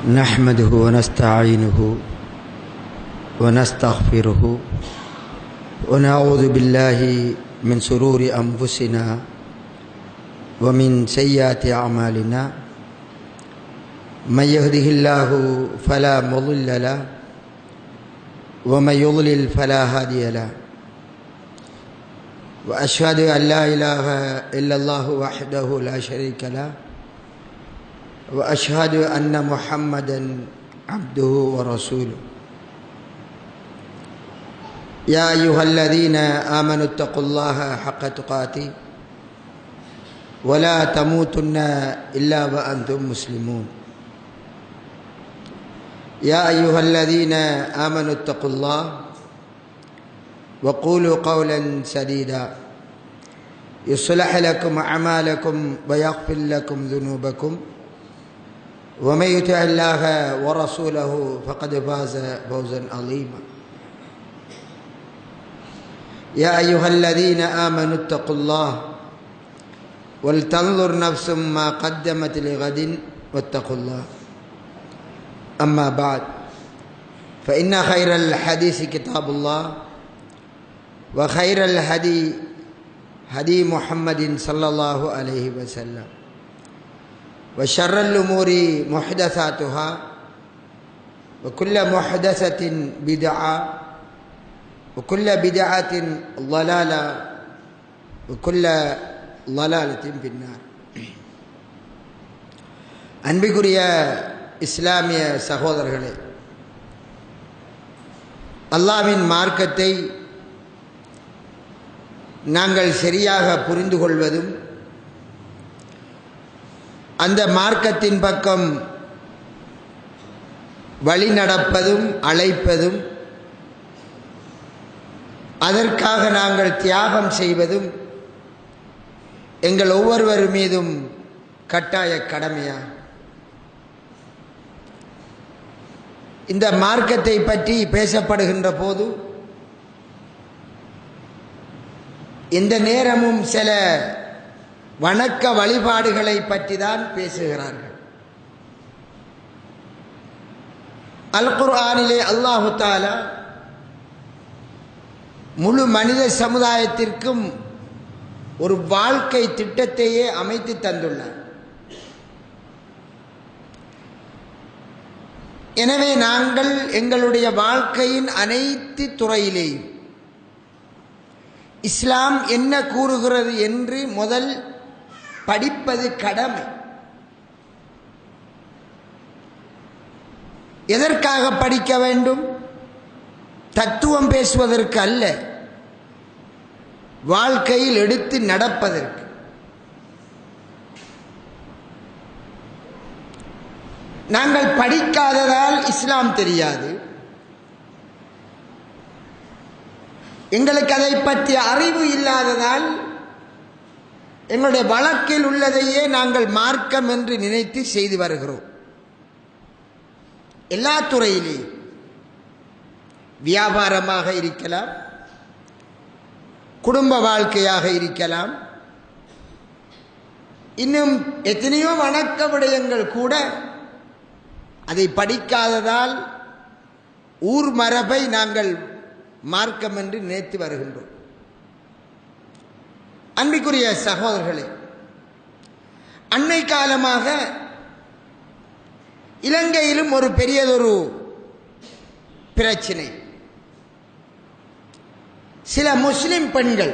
نحمده ونستعينه ونستغفره ونعوذ بالله من شرور أنفسنا ومن سيئات أعمالنا من يهده الله فلا مضل له ومن يضلل فلا هادي له وأشهد أن لا إله إلا الله وحده لا شريك له وأشهد أن محمدا عبده ورسوله يا أيها الذين آمنوا اتقوا الله حق تقاته ولا تموتن إلا وأنتم مسلمون يا أيها الذين آمنوا اتقوا الله وقولوا قولا سديدا يصلح لكم أعمالكم ويغفر لكم ذنوبكم ومن يطع الله ورسوله فقد فاز فوزا عظيما يا أيها الذين آمنوا اتقوا الله ولتنظر نفس ما قدمت لغد واتقوا الله أما بعد فإن خير الحديث كتاب الله وخير الهدي هدي محمد صلى الله عليه وسلم وشر الأمور محدثاتها وكل محدثة بدعة وكل بدعة ضلالة وكل ضلالة في النار. அன்பிற்குரிய இஸ்லாமிய சகோதரர்களே, அல்லாஹ்வின் மார்க்கத்தை நாங்கள் சரியாக புரிந்து கொள்வதும் அந்த மார்க்கத்தின் பக்கம் வழி நடப்பதும் அழைப்பதும் அதற்காக நாங்கள் தியாகம் செய்வதும் எங்கள் ஒவ்வொருவர் மீதும் கட்டாய கடமையா? இந்த மார்க்கத்தை பற்றி பேசப்படுகின்ற போது இந்த நேரமும் சில வணக்க வழிபாடுகளை பற்றி தான் பேசுகிறார்கள். அல் குர்ஆனிலே அல்லாஹு தஆலா முழு மனித சமுதாயத்திற்கும் ஒரு வாழ்க்கை திட்டத்தையே அமைத்து தந்துள்ளார். எனவே நாங்கள் எங்களுடைய வாழ்க்கையின் அனைத்து துறையிலேயும் இஸ்லாம் என்ன கூறுகிறது என்று முதல் படிப்பது கடமை. எதற்காக படிக்க வேண்டும்? தத்துவம் பேசுவதற்கு அல்ல, வாழ்க்கையில் எடுத்து நடப்பதற்கு. நாங்கள் படிக்காததால் இஸ்லாம் தெரியாது, எங்களுக்கு அதை பற்றிய அறிவு இல்லாததால் எங்களுடைய வழக்கில் உள்ளதையே நாங்கள் மார்க்கம் என்று நினைத்து செய்து வருகிறோம். எல்லா துறையிலேயும், வியாபாரமாக இருக்கலாம், குடும்ப வாழ்க்கையாக இருக்கலாம், இன்னும் எத்தனையோ வணக்க விடயங்கள் கூட அதை படிக்காததால் ஊர் மரபை நாங்கள் மார்க்கம் என்று நினைத்து வருகின்றோம். அன்பிற்குரிய சகோதரர்களே, அண்மை காலமாக இலங்கையிலும் ஒரு பெரியதொரு பிரச்சனை. சில முஸ்லிம் பெண்கள்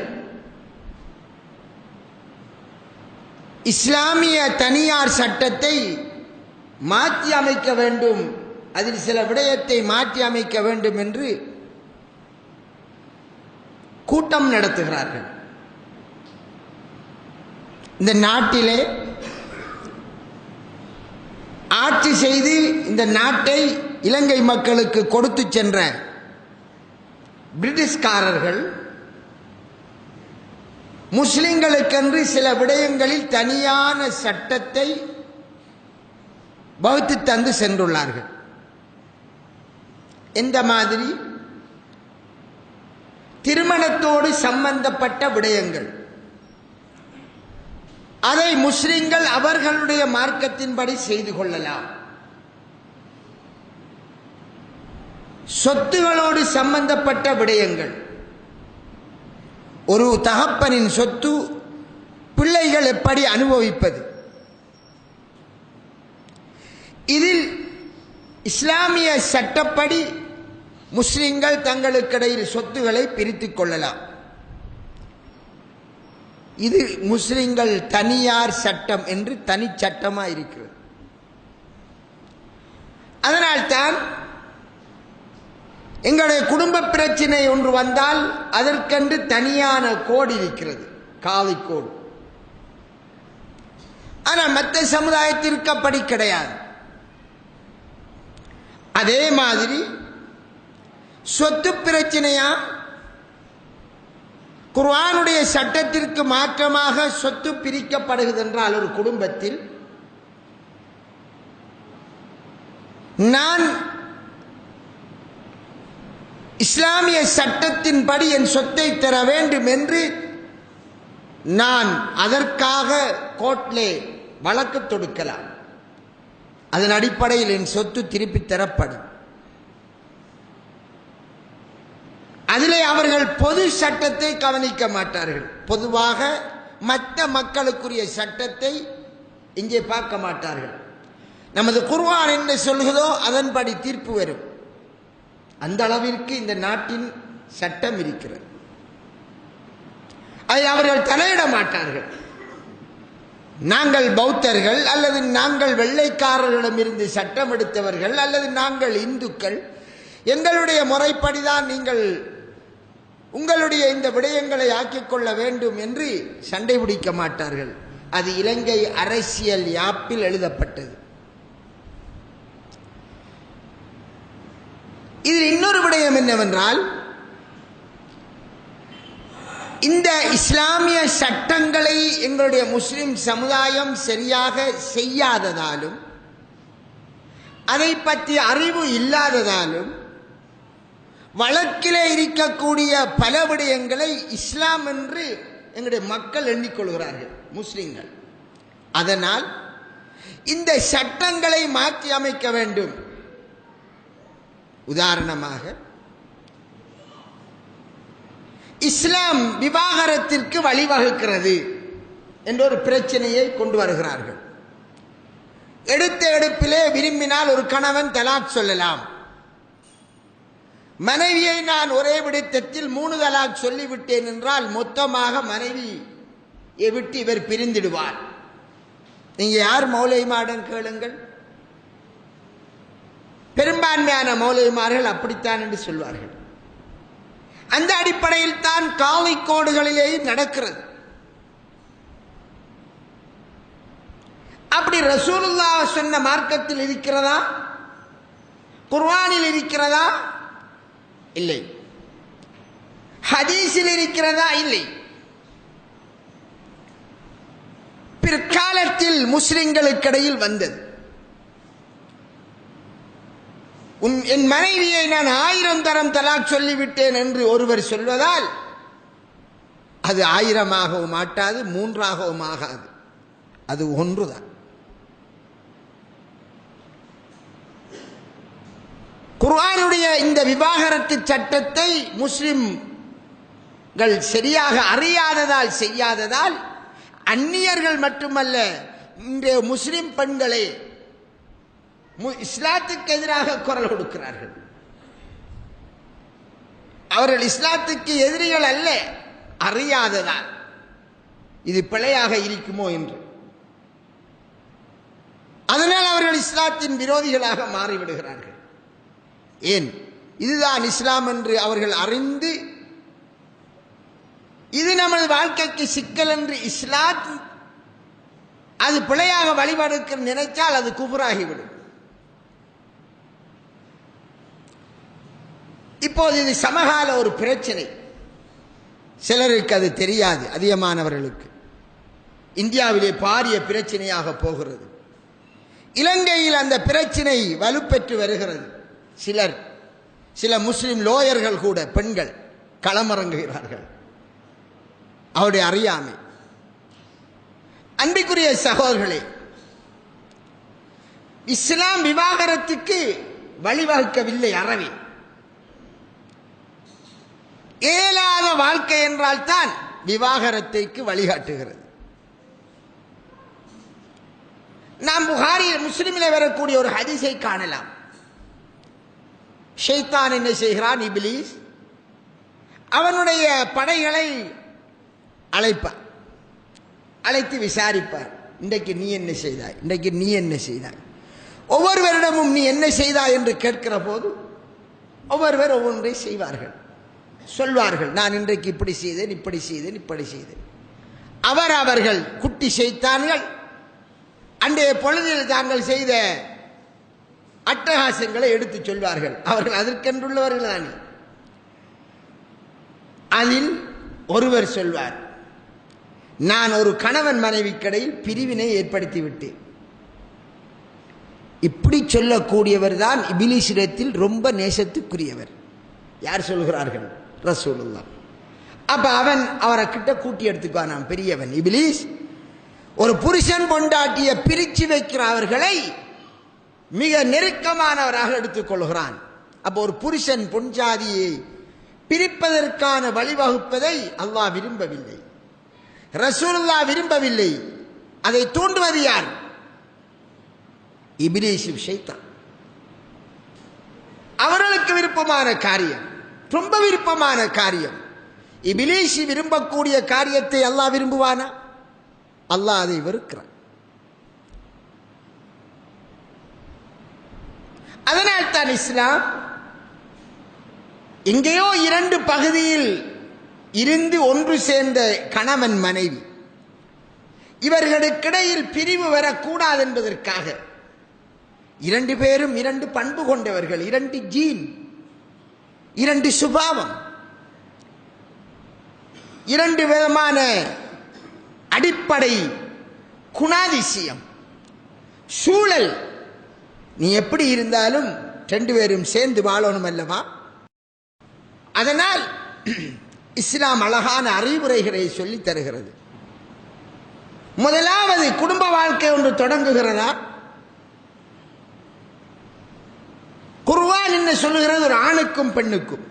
இஸ்லாமிய தனியார் சட்டத்தை மாற்றி அமைக்க வேண்டும், அதில் சில விடயத்தை மாற்றி அமைக்க வேண்டும் என்று கூட்டம் நடத்துகிறார்கள். இந்த நாட்டிலே ஆட்சி செய்து இந்த நாட்டை இலங்கை மக்களுக்கு கொடுத்து சென்ற பிரிட்டிஷ்காரர்கள் முஸ்லிம்களுக்கென்று சில விடயங்களில் தனியான சட்டத்தை வகுத்து தந்து சென்றுள்ளார்கள். எந்த மாதிரி? திருமணத்தோடு சம்பந்தப்பட்ட விடயங்கள், அதை முஸ்லிம்கள் அவர்களுடைய மார்க்கத்தின்படி செய்து கொள்ளலாம். சொத்துகளோடு சம்பந்தப்பட்ட விடயங்கள். ஒரு தகப்பனின் சொத்து பிள்ளைகள் எப்படி அனுபவிப்பது, இதில் இஸ்லாமிய சட்டப்படி முஸ்லிம்கள் தங்களுக்கிடையில் சொத்துக்களை பிரித்துக் கொள்ளலாம். இது முஸ்லிம்கள் தனியார் சட்டம் என்று தனி சட்டமாக இருக்கிறது. அதனால்தான் எங்களுடைய குடும்ப பிரச்சனை ஒன்று வந்தால் அதற்கென்று தனியான கோடு இருக்கிறது, காவி கோடு. ஆனால் மற்ற சமுதாயத்திற்கு அப்படி கிடையாது. அதே மாதிரி சொத்து பிரச்சனையா குர்ஆனுடைய சட்டத்திற்கு மாற்றமாக சொத்து பிரிக்கப்படுகிறது என்றால் ஒரு குடும்பத்தில் நான் இஸ்லாமிய சட்டத்தின்படி என் சொத்தை தர வேண்டும் என்று நான் அதற்காக கோர்ட்டிலே வழக்கு தொடுக்கலாம். அதன் அடிப்படையில் என் சொத்து திருப்பி தரப்படும். அதிலே அவர்கள் பொது சட்டத்தை கவனிக்க மாட்டார்கள். பொதுவாக மற்ற மக்களுக்குரிய சட்டத்தை இங்கே பார்க்க மாட்டார்கள். நமது குர்ஆன் என்ன சொல்கிறதோ அதன்படி தீர்ப்பு வரும். அந்த அளவிற்கு இந்த நாட்டின் சட்டம் இருக்கிறது. அதை அவர்கள் தலையிட மாட்டார்கள். நாங்கள் பௌத்தர்கள் அல்லது நாங்கள் வெள்ளைக்காரர்களிடமிருந்து சட்டம் எடுத்தவர்கள் அல்லது நாங்கள் இந்துக்கள், எங்களுடைய முறைப்படிதான் நீங்கள் உங்களுடைய இந்த விடயங்களை ஆக்கிக்கொள்ள வேண்டும் என்று சண்டை பிடிக்க மாட்டார்கள். அது இலங்கை அரசியல் யாப்பில் எழுதப்பட்டது. இதில் இன்னொரு விடயம் என்னவென்றால், இந்த இஸ்லாமிய சட்டங்களை எங்களுடைய முஸ்லிம் சமுதாயம் சரியாக செய்யாததாலும் அதை பற்றி அறிவு இல்லாததாலும் வழக்கிலே இருக்கக்கூடிய பல விடயங்களை இஸ்லாம் என்று எங்களுடைய மக்கள் எண்ணிக்கொள்கிறார்கள், முஸ்லிம்கள். அதனால் இந்த சட்டங்களை மாற்றி அமைக்க வேண்டும். உதாரணமாக இஸ்லாம் விவாகரத்திற்கு வழிவகுக்கிறது என்ற ஒரு பிரச்சனையை கொண்டு வருகிறார்கள். எடுத்த எடுப்பிலே விரும்பினால் ஒரு கணவன் தலாக் சொல்லலாம். மனைவியை நான் ஒரே விடத்தில் 3 தலாக் சொல்லிவிட்டேன் என்றால் மொத்தமாக மனைவியை விட்டு இவர் பிரிந்திடுவார். நீங்க யார் மௌலைமாடன் கேளுங்கள், பெரும்பான்மையான மௌலைமார்கள் அப்படித்தான் என்று சொல்வார்கள். அந்த அடிப்படையில் தான் காவி கோடுகளிலேயே நடக்கிறது. அப்படி ரசூலுல்லாஹ் சொன்ன மார்க்கத்தில் இருக்கிறதா, குர்ஆனில் இருக்கிறதா? இல்லை. ஹதீஸில் இருக்கிறதா? இல்லை. பிற்காலத்தில் முஸ்லிம்களுக்கிடையில் வந்தது. என் மனைவியை நான் 1000 தரம் தலாக் சொல்லிவிட்டேன் என்று ஒருவர் சொல்வதால் அது 1000ஆகவும் மாட்டாது, 3ஆகவும் ஆகாது. அது ஒன்றுதான். குர்ஆனுடைய இந்த விவாகரத்து சட்டத்தை முஸ்லிம்கள் சரியாக அறியாததால் செய்யாததால் அந்நியர்கள் மட்டுமல்ல, இன்றைய முஸ்லிம் பெண்களே இஸ்லாத்துக்கு எதிராக குரல் கொடுக்கிறார்கள். அவர்கள் இஸ்லாத்துக்கு எதிரிகள் அல்ல, அறியாததால் இது பிழையாக இருக்குமோ என்று. அதனால் அவர்கள் இஸ்லாத்தின் விரோதிகளாக மாறிவிடுகிறார்கள். ஏன்? இதுதான் இஸ்லாம் என்று அவர்கள் அறிந்து இது நமது வாழ்க்கைக்கு சிக்கல் என்று இஸ்லாம் அது பிழையாக வழிபடுக்க நினைத்தால் அது குஃப்ராகிவிடும். இப்போது இது சமகால ஒரு பிரச்சனை. சிலருக்கு அது தெரியாது, அதிகமானவர்களுக்கு. இந்தியாவிலே பாரிய பிரச்சனையாக போகிறது. இலங்கையில் அந்த பிரச்சனை வலுப்பெற்று வருகிறது. சில முஸ்லிம் லோயர்கள் கூட பெண்கள் களமிறங்குகிறார்கள். அவருடைய அறியாமை. அன்பிற்குரிய சகோதரர்களே, இஸ்லாம் விவாகரத்துக்கு வழிவகுக்கவில்லை அறவே. இயலாத வாழ்க்கை என்றால் தான் விவாகரத்துக்கு வழிகாட்டுகிறது. நாம் புகாரி முஸ்லிமில் வரக்கூடிய ஒரு ஹதீஸை காணலாம். ஷைத்தான் என்ன செய்கிறான்? இப்லீஸ் அவனுடைய படைகளை அழைப்பார், அழைத்து விசாரிப்பார். இன்றைக்கு நீ என்ன செய்தாய், இன்றைக்கு நீ என்ன செய்தாய். ஒவ்வொருவரிடமும் நீ என்ன செய்தாய் என்று கேட்கிற போது ஒவ்வொருவர் ஒவ்வொன்றை செய்வார்கள், சொல்வார்கள். நான் இன்றைக்கு இப்படி செய்தேன், இப்படி செய்தேன், இப்படி செய்தேன். அவர்கள் குட்டி ஷைத்தான்கள் அன்றைய பொழுதில் தாங்கள் செய்த அட்டகாசங்களை எடுத்து சொல்வார்கள். அவர்கள் அதற்கென்றுள்ளவர்கள் தானே. அதில் ஒருவர் சொல்வார், நான் ஒரு கணவன் மனைவி கடையில் பிரிவினை ஏற்படுத்தி விட்டேன். இப்படி சொல்லக்கூடியவர் தான் இபிலிஸிடத்தில் ரொம்ப நேசத்துக்குரியவர். யார் சொல்கிறார்கள்? ரசூலுல்லாஹ். அப்ப அவரை கிட்ட கூட்டி எடுத்துக்குவான். பெரியவன் இபிலிஸ் ஒரு புருஷன் பொண்டாட்டிய பிரிச்சு வைக்கிறவர்களை மிக நெருக்கமானவராக எடுத்துக்கொள்கிறான். அப்ப ஒரு புருஷன் பொஞ்சாதியை பிரிப்பதற்கான வழிவகுப்பதை அல்லாஹ் விரும்பவில்லை, ரசூலுல்லாஹ் விரும்பவில்லை. அதை தூண்டுவது யார்? இப்லீஸ், ஷைத்தான். அவர்களுக்கு விருப்பமான காரியம், ரொம்ப விருப்பமான காரியம். இப்லீஸ் விரும்பக்கூடிய காரியத்தை அல்லாஹ் விரும்புவானா? அல்லாஹ் அதை வெறுக்கிறான். அதனால் தான் இஸ்லாம் எங்கேயோ இரண்டு பகுதியில் இருந்து ஒன்று சேர்ந்த கணவன் மனைவி இவர்களுக்கிடையில் பிரிவு வரக்கூடாது என்பதற்காக இரண்டு பேரும் இரண்டு பண்பு கொண்டவர்கள், இரண்டு ஜீன், இரண்டு சுபாவம், இரண்டு விதமான அடிப்படை குணாதிசயம், சூழல். நீ எப்படி இருந்தாலும் ரெண்டு பேரும் சேர்ந்து வாழணும் அல்லவா? அதனால் இஸ்லாம் அழகான அறிவுரைகளை சொல்லி தருகிறது. முதலாவது குடும்ப வாழ்க்கை ஒன்று தொடங்குகிறதா? குர்ஆன் என்ன சொல்லுகிறது? ஒரு ஆணுக்கும் பெண்ணுக்கும்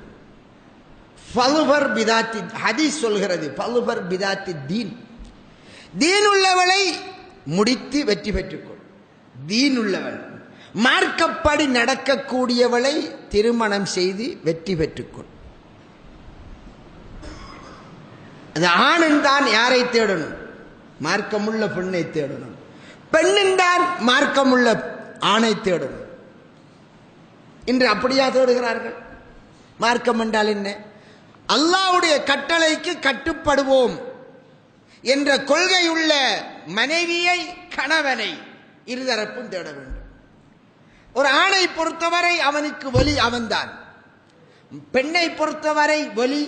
ஃபலுபர் பிதாத்தி, ஹதீஸ் சொல்கிறது ஃபலுபர் பிதாத்தி தீன், தீன் உள்ளவளை முடித்து வெற்றி பெற்றுக்கொள். தீன் உள்ளவள், மார்க்கப்படி நடக்கக்கூடியவளை திருமணம் செய்து வெற்றி பெற்றுக்கொள். அது ஆணின் தான் யாரை தேடணும்? மார்க்கமுள்ள பெண்ணை தேடணும். பெண்ணின் தான் மார்க்கமுள்ள ஆணை தேடணும். இன்று அப்படியா தேடுகிறார்கள்? மார்க்கம் என்றால் என்ன? அல்லாஹ்வுடைய கட்டளைக்கு கட்டுப்படுவோம் என்ற கொள்கையுள்ள மனைவியை, கணவனை இருதரப்பும் தேட வேண்டும். ஒரு ஆணை பொறுத்தவரை அவனுக்கு வலி அவன்தான், பெண்ணை பொறுத்தவரை வலி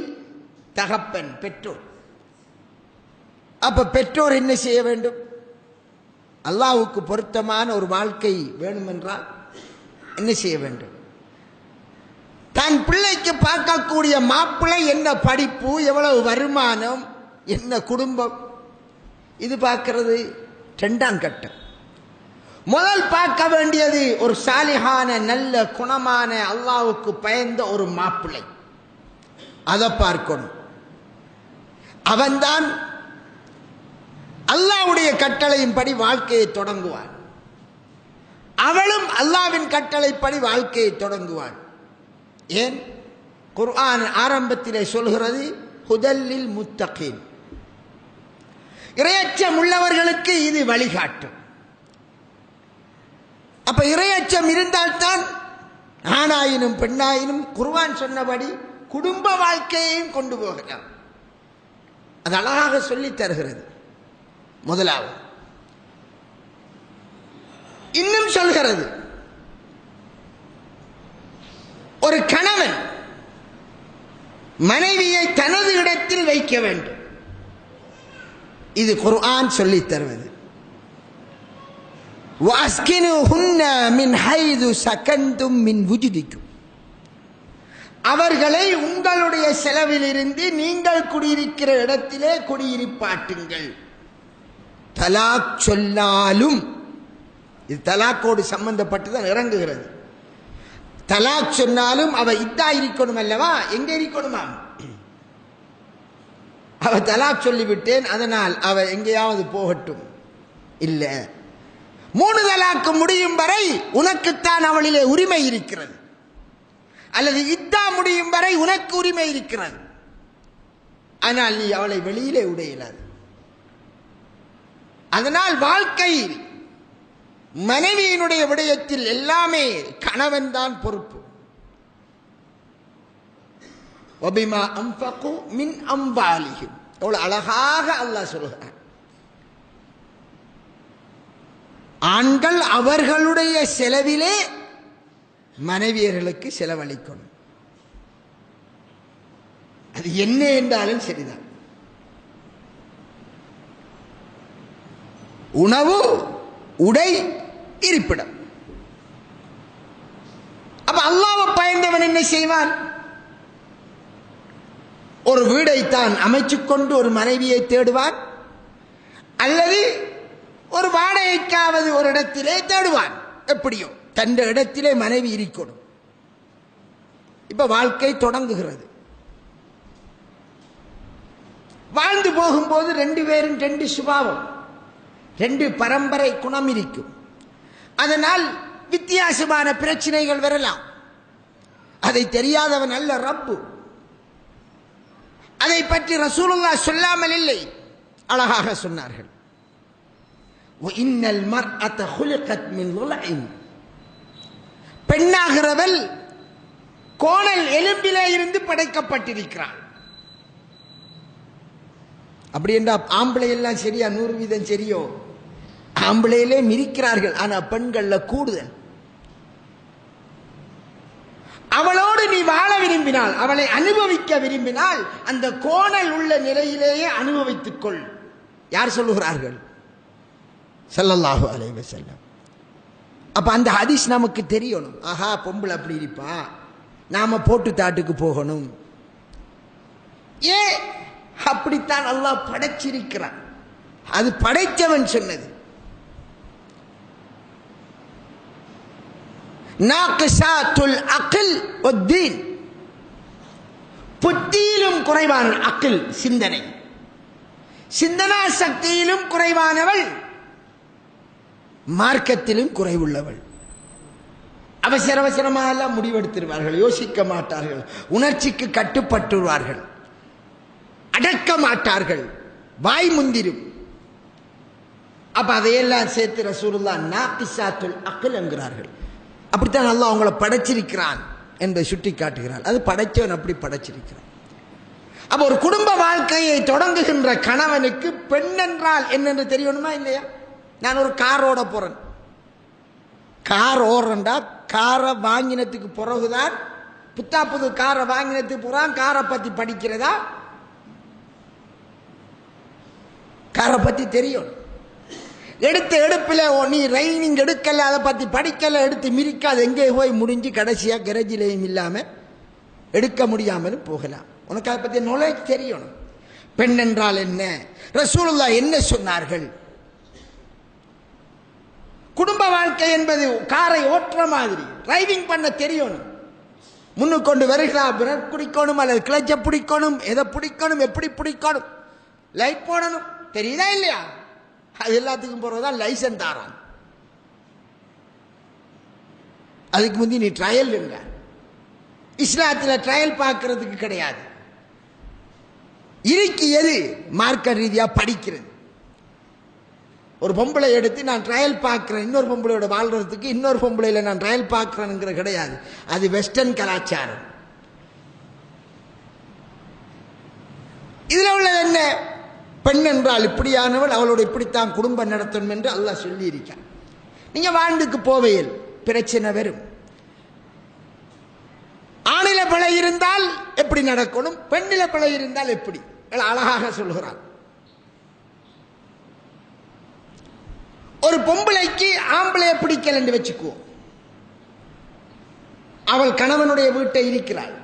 தகப்பன், பெற்றோர். அப்ப பெற்றோர் என்ன செய்ய வேண்டும்? அல்லாஹ்வுக்கு பொருத்தமான ஒரு வாழ்க்கை வேண்டுமென்றால் என்ன செய்ய வேண்டும்? தன் பிள்ளைக்கு பார்க்கக்கூடிய மாப்பிள்ளை என்ன படிப்பு, எவ்வளவு வருமானம், என்ன குடும்பம், இது பார்க்கிறது இரண்டாம் கட்டம். முதல் பார்க்க வேண்டியது ஒரு சாலிஹான, நல்ல குணமான, அல்லாஹ்வுக்கு பயந்த ஒரு மாப்பிள்ளை. அதை பார்க்கணும். அவன்தான் அல்லாஹ்வுடைய கட்டளையின்படி வாழ்க்கையை தொடங்குவான். அவளும் அல்லாஹ்வின் கட்டளைப்படி வாழ்க்கையை தொடங்குவான். ஏன்? குர்ஆன் ஆரம்பத்திலே சொல்கிறது ஹுதல்லில் முத்தகீன், இறையச்சம் உள்ளவர்களுக்கு இது வழிகாட்டும். அப்ப இறையச்சம் இருந்தால்தான் ஆணாயினும் பெண்ணாயினும் குர்ஆன் சொன்னபடி குடும்ப வாழ்க்கையையும் கொண்டு போகலாம். அது அழகாக சொல்லி தருகிறது. முதலாவது இன்னும் சொல்கிறது, ஒரு கணவன் மனைவியை தனது இடத்தில் வைக்க வேண்டும். இது குர்ஆன் சொல்லி தருவது. வஸ்கினுஹுன்ன மின் ஹைது சகந்தும் மின் வுஜுதிக்கும், அவர்களை உங்களுடைய செலவிலிருந்து நீங்கள் குடியிருக்கிற இடத்திலே குடியிருப்பாட்டுங்கள். தலாக் சொன்னாலும் இது தலாக்கோடு சம்பந்தப்பட்டுதான் இறங்குகிறது. தலாக் சொன்னாலும் அவ இதா இருக்கணும் அல்லவா? எங்க இருக்கணுமா? அவ தலாக் சொல்லிவிட்டேன், அதனால் அவ எங்கேயாவது போகட்டும். இல்ல, 3 தலாக்கு முடியும் வரை உனக்குத்தான் அவளிலே உரிமை இருக்கிறது, அல்லது இத்தா முடியும் வரை உனக்கு உரிமை இருக்கிறது. ஆனால் நீ அவளை வெளியிலே உடையலாது. அதனால் வாழ்க்கையில் மனைவியினுடைய விடயத்தில் எல்லாமே கணவன் தான் பொறுப்பு. வபிமா அன்ஃபகு மின் அம்வாலிஹிம், எவ்வளவு அழகாக அல்லாஹ் சொல்கிறான். ஆண்கள் அவர்களுடைய செலவிலே மனைவியர்களுக்கு செலவழிக்கணும். அது என்ன என்றாலும் சரிதான். உணவு, உடை, இருப்பிடம். அப்ப அல்லாஹ்வை பயந்தவன் என்ன செய்வான்? ஒரு வீடைத்தான் அமைச்சுக் கொண்டு ஒரு மனைவியை தேடுவான், அல்லது ஒரு வாடகைக்காவது ஒரு இடத்திலே தேடுவான். எப்படியோ தந்த இடத்திலே மனைவி இருக்கணும். இப்ப வாழ்க்கை தொடங்குகிறது. வாழ்ந்து போகும்போது 2 பேரும் 2 சுபாவம், 2 பரம்பரை குணம் இருக்கும். அதனால் வித்தியாசமான பிரச்சனைகள் வரலாம். அதை தெரியாதவன் அல்ல ரப்பு. அதை பற்றி ரசூலுல்லாஹ் சொல்லாமல் இல்லை, அழகாக சொன்னார்கள். இன்னல் மர்அத குலிகத் மின் லுலைன், பெண்ணாகிறவள் கோணல் எலும்பிலே இருந்து படைக்கப்பட்டிருக்கிறாள். அப்படி என்றால் ஆம்பளை எல்லாம் சரியா 100% சரியோ? ஆம்பளையிலே மிரிக்கிறார்கள், ஆனா பெண்கள்ல கூடுதல். அவளோடு நீ வாழ விரும்பினால், அவளை அனுபவிக்க விரும்பினால், அந்த கோணல் உள்ள நிலையிலேயே அனுபவித்துக் கொள். யார் சொல்லுகிறார்கள்? ஸல்லல்லாஹு அலைஹி வஸல்லம். அப்ப அந்த ஹதீஸ் நமக்கு தெரியணும். ஆஹா, பொம்பளை அப்படி இருப்பா, நாம போட்டு தாட்டுக்கு போகணும். அப்படித்தான் அல்லாஹ் படைச்சிருக்கிறான். அது படைத்தவன் சொன்னது. நாகிசாத்துல் அக்ல் வத்தீன், புத்தியிலும் குறைவான அக்ல், சிந்தனை, சிந்தனா சக்தியிலும் குறைவானவள், மார்க்கத்திலும் குறைவுள்ளவள். அவசர அவசரமாக எல்லாம் முடிவெடுத்திருவார்கள், யோசிக்க மாட்டார்கள், உணர்ச்சிக்கு கட்டுப்பட்டுவார்கள், அடக்க மாட்டார்கள், வாய் முந்திரும். அப்ப அதையெல்லாம் சேர்த்து ரசூலுல்லாஹ் நாகிசாத்துல் அக்ல் என்கிறார்கள். அப்படித்தான் அல்லாஹ் அவங்கள படைச்சிருக்கிறான் என்பதை சுட்டி காட்டுகிறார். அது படைச்சவன் அப்படி படைச்சிருக்கிறான். அப்ப ஒரு குடும்ப வாழ்க்கையை தொடங்குகின்ற கணவனுக்கு பெண் என்றால் என்னென்று தெரியணுமா இல்லையா? நான் ஒரு கார் ஓட போறேன், கார் ஓடுறா, காரை வாங்கினதுக்கு பிறகுதான், புத்தா புது காரை வாங்கினதுக்கு பிறகு காரை பத்தி படிக்கிறதா? காரை பத்தி தெரியும். எடுத்த எடுப்பில் நீ ரைனிங் எடுக்கல, அதை பத்தி படிக்கல, எடுத்து மிரிக்காது, எங்கே போய் முடிஞ்சு கடைசியா கரஜிலையும் இல்லாம எடுக்க முடியாமலும் போகலாம். உனக்கு அதை பத்தி நாலேஜ் தெரியணும். பெண் என்றால் என்ன, ரசூலுல்லாஹ் என்ன சொன்னார்கள்? குடும்ப வாழ்க்கை என்பது காரை ஓட்டுற மாதிரி, டிரைவிங் பண்ண தெரியணும். முன்னுக்கு கொண்டு வருகிறா, பிரேக் பிடிக்கணும், அல்லது கிளச்சை பிடிக்கணும், எதை பிடிக்கணும், எப்படி பிடிக்கணும், லைட் போடணும், தெரியுதா இல்லையா? அது எல்லாத்துக்கும் போறதுதான் லைசன்ஸ் தாரான். அதுக்கு முந்தி நீ ட்ரையல் இல்ல. இஸ்லாத்தில் ட்ரையல் பார்க்கறதுக்கு கிடையாது. இருக்கு எது மார்க்க ரீதியா படிக்கிறது. ஒரு பொம்பளை எடுத்து நான் ட்ரையல் பார்க்கிறேன், இன்னொரு பொம்பளையோட வாழ்றதுக்கு இன்னொரு பொம்பளையில நான் ட்ரையல் பார்க்கிறேங்கிற கிடையாது. அது வெஸ்டர்ன் கலாச்சாரம். இதுல உள்ளது என்ன? பெண் என்றால் இப்படியானவள், அவளோட இப்படித்தான் குடும்பம் நடத்தணும் என்று அல்லாஹ் சொல்லி இருக்கான். நீங்க வாழ்ந்துக்கு போவையில் பிரச்சனை வரும். ஆணில பிழை இருந்தால் எப்படி நடக்கணும், பெண்ணில பிழை இருந்தால் எப்படி, அழகாக சொல்கிறான். ஒரு பொம்பளைக்கு ஆம்பளைய பிடிக்கல என்று வச்சுக்குவோம். அவள் கணவனுடைய வீட்டை இருக்கிறாள்.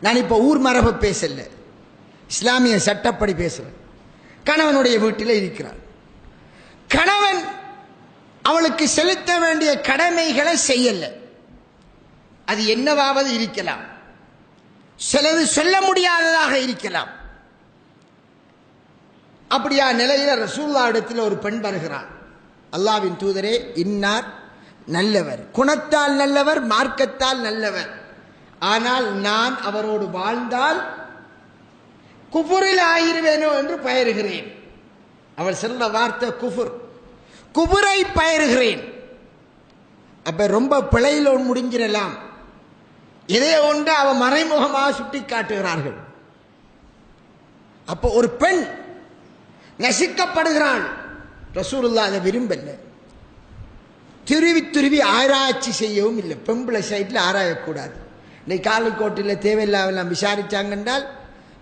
நான் இப்ப ஊர் மரபு பேசல, இஸ்லாமிய சட்டப்படி பேசுறேன். கணவனுடைய வீட்டில் இருக்கிறாள். கணவன் அவளுக்கு செலுத்த வேண்டிய கடமைகளை செய்யல. அது என்னவாவது இருக்கலாம், சிலது சொல்ல முடியாததாக இருக்கலாம். அப்படியா நிலையில ரசூலுல்லாஹ் இடத்தில் ஒரு பெண் வருகிறார். அல்லாஹ்வின் தூதரே, இன்னார் நல்லவர், குணத்தால் நல்லவர், மார்க்கத்தால் நல்லவர், ஆனால் நான் அவரோடு வாழ்ந்தால் குஃபுரில் ஆயிருவேனோ என்று பயிறுகிறேன். அவர் சொன்ன வார்த்தை குஃபுர், குஃபுரை பயிறுகிறேன். அப்ப ரொம்ப பிழையில் முடிஞ்சிடலாம். இதே ஒன்று அவ மறைமுகமாக சுட்டி காட்டுகிறார்கள். அப்போ ஒரு பெண் நசிக்கப்படுகிறாள். ரசூலுல்லாஹ் அதை விரும்பல. துருவி துருவி ஆராய்ச்சி செய்யவும் இல்லை. பெம்பிளை சைட்டில் ஆராயக்கூடாது. இன்னைக்கு காலிக்கோட்டில் தேவையில்லாமலாம் விசாரிச்சாங்க என்றால்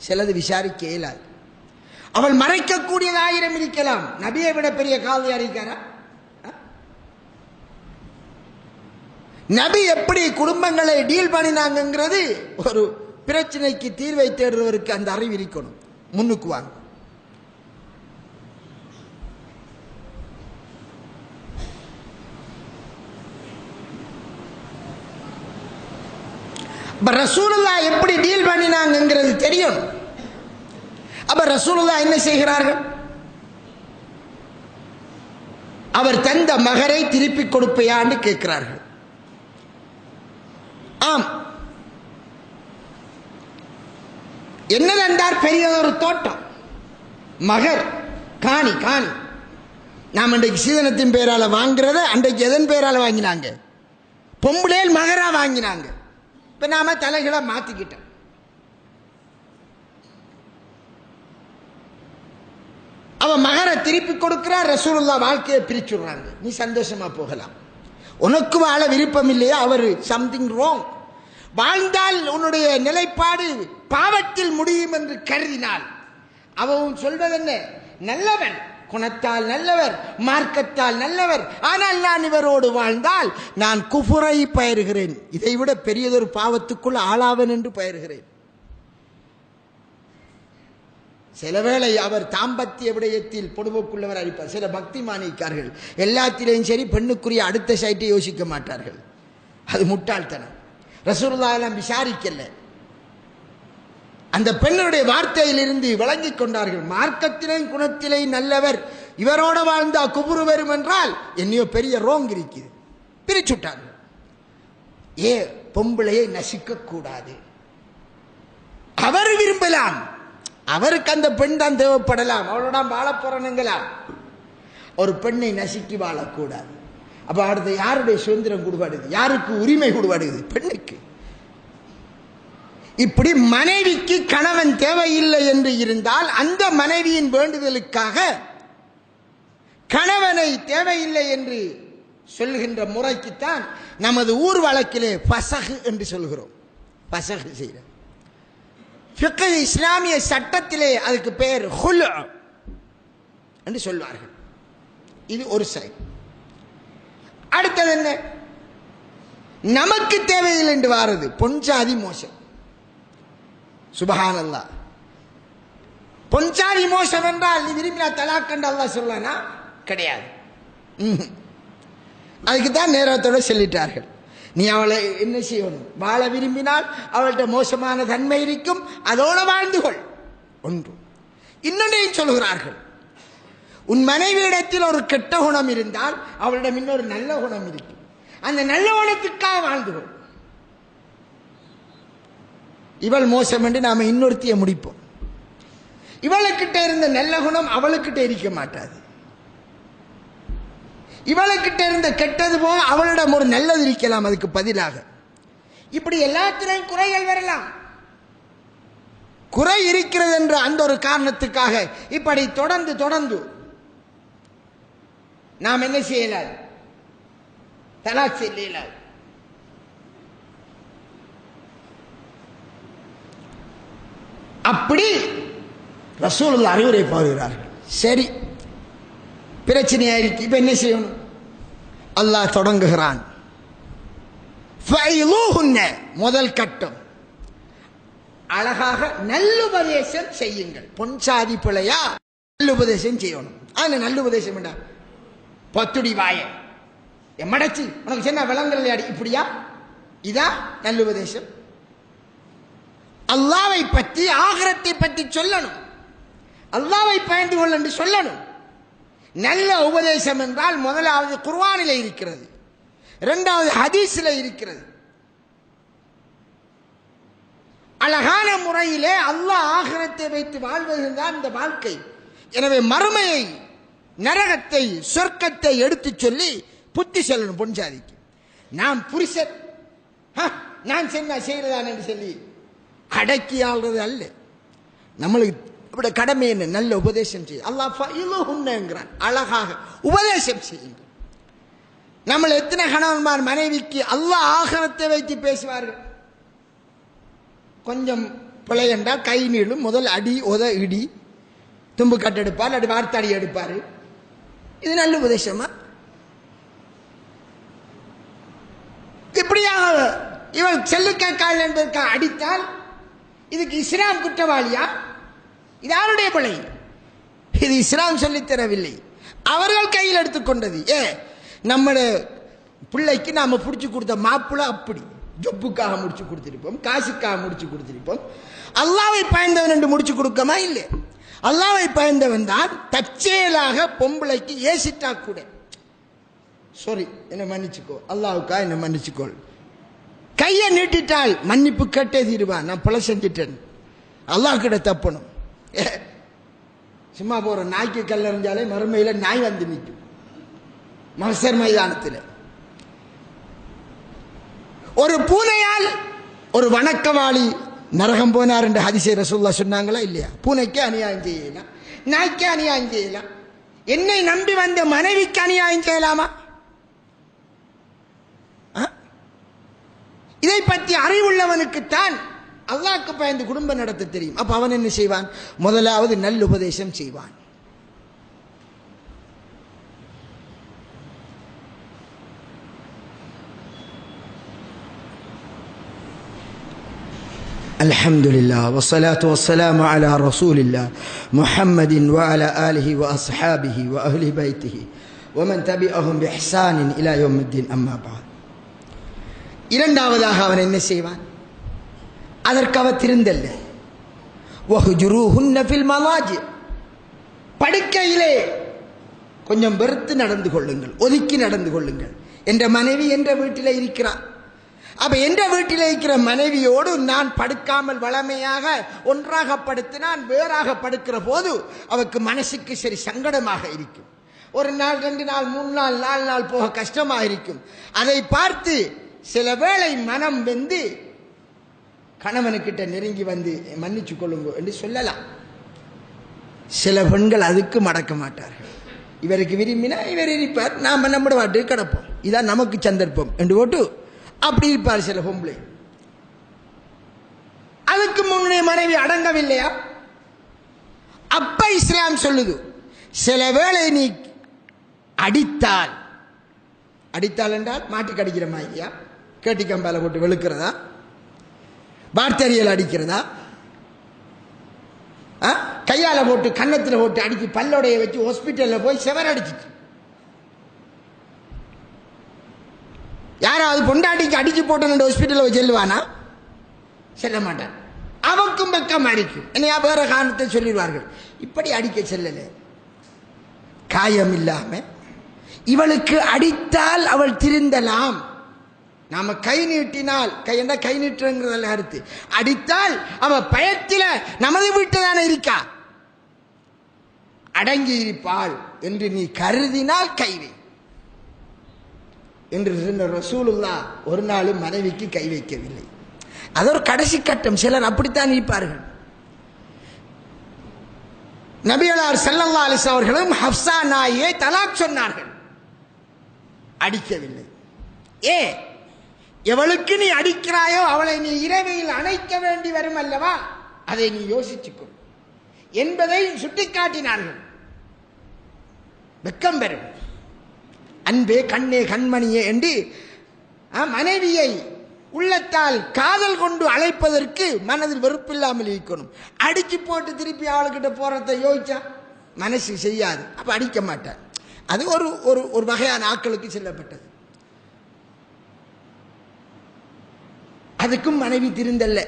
சிலது விசாரிக்க இயலாது. அவள் மறைக்கக்கூடியது 1000 இருக்கலாம். நபியை விட பெரிய காவலியா இருக்காரா? நபி எப்படி குடும்பங்களை டீல் பண்ணினாங்கிறது ஒரு பிரச்சனைக்கு தீர்வை தேடுறவருக்கு அந்த அறிவு இருக்கணும். முன்னுக்கு வாங்க. ரசூலுல்லாஹ் எப்படி டீல் பண்ணினாங்கிறது தெரியும். அப்ப ரசூலுல்லாஹ் என்ன செய்கிறார்கள்? அவர் தந்த மகரை திருப்பி கொடுப்பையான்னு கேட்கிறார்கள். ஆம், என்னதென்றார்? பெரியதொரு தோட்டம், மகர், காணி. காணி நாம் இன்றைக்கு சீதனத்தின் பேரால வாங்குறத அன்றைக்கு எதன் பேரால வாங்கினாங்க? பொம்புலேல் மகரா வாங்கினாங்க. இப்ப நாம தலைகளை மாத்திக்கிட்டோம். அவன் மகரை திருப்பி கொடுக்கிறார். ரசூலுல்லாஹ் வாழ்க்கையை பிரிச்சுடுறாங்க. நீ சந்தோஷமா போகலாம். உனக்கு வாழ விருப்பம் இல்லையா? அவர் சம்திங் ராங். வாழ்ந்தால் உன்னுடைய நிலைப்பாடு பாவத்தில் முடியும் என்று கருதினால் அவன் சொல்வது என்ன? நல்லவன், குணத்தால் நல்லவர், மார்க்கத்தால் நல்லவர், ஆனால் நான் இவரோடு வாழ்ந்தால் நான் குஃபுரை பயிறுகிறேன், இதைவிட பெரியதொரு பாவத்துக்குள் ஆளாவன் என்று பயிறுகிறேன். சிலவேளை அவர் தாம்பத்திய விடயத்தில் பொடுபோக்குள்ளவர் அளிப்பார். சில பக்தி மாணிக்கார்கள் எல்லாத்திலையும் சரி பெண்ணுக்குரிய அடுத்த சைட்டை யோசிக்க மாட்டார்கள். அது முட்டாள்தனம். ரசூலுல்லாஹ் எல்லாம் விசாரிக்கல. அந்த பெண்ணுடைய வார்த்தையிலிருந்து விளங்கிக் கொண்டார்கள். மார்க்கத்திலேயும் குணத்திலேயும் நல்லவர், இவரோட வாழ்ந்தா குபுரு வரும் என்றால் என்னையோ பெரிய ரோங் இருக்குது. பிரிச்சுட்டார்கள். பொம்பளையை நசிக்க கூடாது. அவர் விரும்பலாம், அவருக்கு அந்த பெண் தான் தேவைப்படலாம், அவளோட வாழ போறனுங்களாம். ஒரு பெண்ணை நசுக்கி வாழக்கூடாது. அப்ப அடுத்த யாருடைய சுதந்திரம் கொடுபாடுது? யாருக்கு உரிமை கொடுபாடுது? பெண்ணுக்கு. இப்படி மனைவிக்கு கணவன் தேவையில்லை என்று இருந்தால் அந்த மனைவியின் வேண்டுதலுக்காக கணவனை தேவையில்லை என்று சொல்கின்ற முறைக்குத்தான் நமது ஊர் வழக்கிலே பசகு என்று சொல்கிறோம். பசகு செய்ய ஃபிக்ஹ் இஸ்லாமிய சட்டத்திலே அதுக்கு பெயர் ஹுல் என்று சொல்வார்கள். இது ஒரு சைடு. அடுத்தது என்ன? நமக்கு தேவையில்லை என்று வாரது பொஞ்சாதி மோசம். சுபஹானல்லாஹ். பொஞ்சாதி மோசம் என்றால் நீ விரும்பினா தலாக் என்று அல்லாஹ் சொல்லனா? கிடையாது. அதுக்கு தான் நேரத்தோட சொல்லிட்டார்கள். நீ அவளை என்ன செய்யணும்? வாழ விரும்பினால் அவள்கிட்ட மோசமான தன்மை இருக்கும், அதோட வாழ்ந்து கொள். ஒன்று. இன்னொன்றையும் சொல்கிறார்கள், உன் மனைவியிடத்தில் ஒரு கெட்ட குணம் இருந்தால் அவளிடம் இன்னொரு நல்ல குணம் இருக்கும், அந்த நல்ல குணத்துக்காக வாழ்ந்து கொள். இவள் மோசம் என்று நாம இன்னொருத்திய முடிப்போம். இவளுக்கிட்ட இருந்த நல்ல குணம் அவளுக்கிட்ட இருக்க மாட்டாது. இவளுக்கிட்ட இருந்த கெட்டது போக அவளிடம் ஒரு நல்லது இருக்கலாம் அதுக்கு பதிலாக. இப்படி எல்லாத்திலையும் குறைகள் வரலாம். குறை இருக்கிறது என்ற அந்த ஒரு காரணத்துக்காக இப்படி தொடர்ந்து தொடர்ந்து நாம் என்ன செய்யலாம்? தலாக் செய்யலாம். அப்படி ரசூலுல்லாஹ் அறிவுரை போகிறார்கள். சரி, பிரச்சனையா இருக்கு, இப்ப என்ன செய்யணும்? அல்லாஹ் தொடங்குகிறான். முதல் கட்டம், அழகாக நல்லுபதேசம் செய்யுங்கள். பொன்சாதி பிள்ளையா நல்லுபதேசம் செய்யணும். அது நல்லுபதேசம் என்ன? பத்துடி வாய மடச்சி உனக்கு சின்ன விலங்குகள் அடி, இப்படியா? இதா நல்லுபதேசம்? அல்லாஹ்வை பற்றி ஆகிரத்தை பற்றி சொல்லணும். அல்லாஹ்வை பயந்து கொள் என்று சொல்லணும். நல்ல உபதேசம் என்றால் முதலாவது குர்ஆனிலே இருக்கிறது, இரண்டாவது ஹதீஸிலே இருக்கிறது. அழகான முறையிலே அல்லாஹ் ஆகிரத்தை வைத்து வாழ்வதுதான் இந்த வாழ்க்கை. எனவே மறுமையை, நரகத்தை, சொர்க்கத்தை எடுத்து சொல்லி புத்தி சொல்லணும் பொன்சாதிக்கு. நான் புருஷன், நான் செய்யறதான் என்று சொல்லி அடக்கி ஆள்றது அல்ல. நம்மளுக்கு இப்படி கடமை என்ன? நல்ல உபதேசம் செய்ய அல்லாஹ் அழகாக உபதேசம் செய்யுங்கள். நம்ம எத்தனை கணவன்மார் மனைவிக்கு அல்லாஹ் ஆகிரத்தை வைத்து பேசுவார்கள். கொஞ்சம் பிழை என்றால் கை நீளும், முதல் அடி உத இடி, தும்பு கட்டு எடுப்பார், அடி வார்த்தாடி எடுப்பார். இது நல்ல உபதேசமா? இப்படியாக இவள் செல்லுக்கால் என்பதற்காக அடித்தால் இதுக்கு இஸ்லாம் குற்றவாளியா? இது யாருடைய பிழை? இது இஸ்லாம் சொல்லித் தரவில்லை, அவர்கள் கையில் எடுத்துக்கொண்டது. நம்முடைய பிள்ளைக்கு நாம பிடிச்சி கொடுத்த மாப்பிள்ளை அப்படி ஜொப்புக்காக முடிச்சு கொடுத்திருப்போம், காசுக்காக முடிச்சு கொடுத்திருப்போம். அல்லாஹ்வை பயந்தவன் என்று முடிச்சு கொடுக்கமா? இல்லை, அல்லாஹ்வை பயந்தவன் தான் தற்செயலாக பொம்பளைக்கு ஏசிட்டா கூட சாரி என்ன மன்னிச்சுக்கோ, அல்லாஹ்வுக்கா என்ன மன்னிச்சுக்கோ, கையை நீட்டிட்டால் மன்னிப்பு கேட்டே தீருவான், நான் பிழை செஞ்சிட்டேன், அல்லாஹ் கிட்ட தப்பணும். சும்மா போற நாய்க்கு கல்லறிஞ்சாலே மறுமையில நாய் வந்து நிற்கும் மஹ்ஷர் மைதானத்தில். ஒரு பூனையால் ஒரு வணக்கவாளி நரகம் போனார் என்று ஹதீஸை ரசூலுல்லாஹ் சொன்னாங்களா இல்லையா? பூனைக்கு அநியாயம் செய்யலாம், நாய்க்கு அநியாயம் செய்யலாம், என்னை நம்பி வந்த மனைவிக்கு அநியாயம் செய்யலாமா? இதை பற்றி அறிவுள்ளவனுக்குத்தான் அல்லாஹ்க்கு பயந்து குடும்பம் நடத்த தெரியும். அப்ப அவன் என்ன செய்வான்? முதலாவது நல்ல உபதேசம் செய்வான். அல்ஹம்துலில்லாஹ் வஸ்ஸலாத்து வஸ்ஸலாமு அலா ரசூலில்லாஹ் முஹம்மதின் வ அலா ஆலிஹி வ அஸ்ஹாபிஹி வ அஹ்லி பைத்திஹி வ மன் தபிஅஹும் பிஇஹ்சானின் இலா யௌமித்தீன். அம்மா பஅத். இரண்டாவதாக அவன் என்ன செய்வான்? அதற்கு அவர் திருந்தல்ல. வஹ்ஜுருஹுன்ன ஃபில் மலாஜி, படுக்கையிலே கொஞ்சம் வெறுத்து நடந்து கொள்ளுங்கள், ஒதுக்கி நடந்து கொள்ளுங்கள். என்ற மனைவி என்ற வீட்டிலே இருக்கிறார். அப்ப என்ற வீட்டில் இருக்கிற மனைவியோடு நான் படுக்காமல் வளமையாக ஒன்றாக படுத்தினான், வேறாக படுக்கிற போது அவருக்கு மனசுக்கு சரி சங்கடமாக இருக்கும். ஒரு நாள், 2 நாள், 3 நாள், 4 நாள் போக கஷ்டமாக இருக்கும். அதை பார்த்து சில வேளை மனம் வெந்து கணவனுக்கிட்ட நெருங்கி வந்து மன்னிச்சு கொள்ளுங்க என்று சொல்லலாம். சில பெண்கள் அதுக்கு மடக்க மாட்டார்கள். இவருக்கு விரும்பினா இவர் இருப்பார், நாம் நம்மட வாட்டு கிடப்போம், இதான் நமக்கு சந்தர்ப்பம் என்று போட்டு அப்படி இருப்பார் சில பொம்பளை. அதுக்கு முன்னே மனைவி அடங்கவில்லையா? அப்ப இஸ்லாம் சொல்லுது, சில வேளை நீ அடித்தால், அடித்தால் என்றால் மாட்டுக்கு அடிக்கிற மாதிரியா? கேட்டி கம்பால போட்டு வெளுக்கிறதா? பாக்டீரியல் அடிக்கிறதா? கையால போட்டு கன்னத்தில் போட்டு அடிச்சு பல்லோடைய வச்சு ஹாஸ்பிட்டல்ல போய் செவர் அடிச்சிட்டு யாராவது பொண்டாட்டிக்கு அடிச்சு போட்டு ஹாஸ்பிட்டல் போய் செல்லுவானா? செல்ல மாட்டான். அவக்கும் பக்கம் அடிக்கும். என்னையா வேற காரணத்தை சொல்லிடுவார்கள். இப்படி அடிக்க செல்லல, காயம் இல்லாம இவளுக்கு அடித்தால் அவள் திருந்தலாம். நாம கை நீட்டினால், கை நீட்டுறங்கிறதெல்லாம் அறுத்து அடித்தால் அவ பயத்தில நமது வீட்டு தானே இருக்கா, அடங்கி இருப்பாள் என்று நீ கருதினால் கைவை என்று ரசூலுல்லாஹ் ஒரு நாளும் மனைவிக்கு கை வைக்கவில்லை. அது ஒரு கடைசி கட்டம். சிலர் அப்படித்தான் இருப்பார்கள். நபியலார் ஸல்லல்லாஹு அலைஹி வஸல்லம் அவர்களும் ஹப்ஸா நாயை தலாக் சொன்னார்கள், அடிக்கவில்லை. எவளுக்கு நீ அடிக்கிறாயோ அவளை நீ இரவையில் அணைக்க வேண்டி வரும் அல்லவா, அதை நீ யோசிச்சுக்கொள் என்பதை சுட்டிக்காட்டினார்கள். வெக்கம் பெறும். அன்பே கண்ணே கண்மணியே என்று மனைவியை உள்ளத்தால் காதல் கொண்டு அழைப்பதற்கு மனதில் வெறுப்பில்லாமல் இருக்கணும். அடிச்சு போட்டு திருப்பி அவளுக்கிட்ட போறதை யோசிச்சா மனசு செய்யாது. அப்ப அடிக்க மாட்டார். அது ஒரு ஒரு வகையான ஆட்களுக்கு செல்லப்பட்டது. அதுக்கும் மனைவி திருந்தல்ல.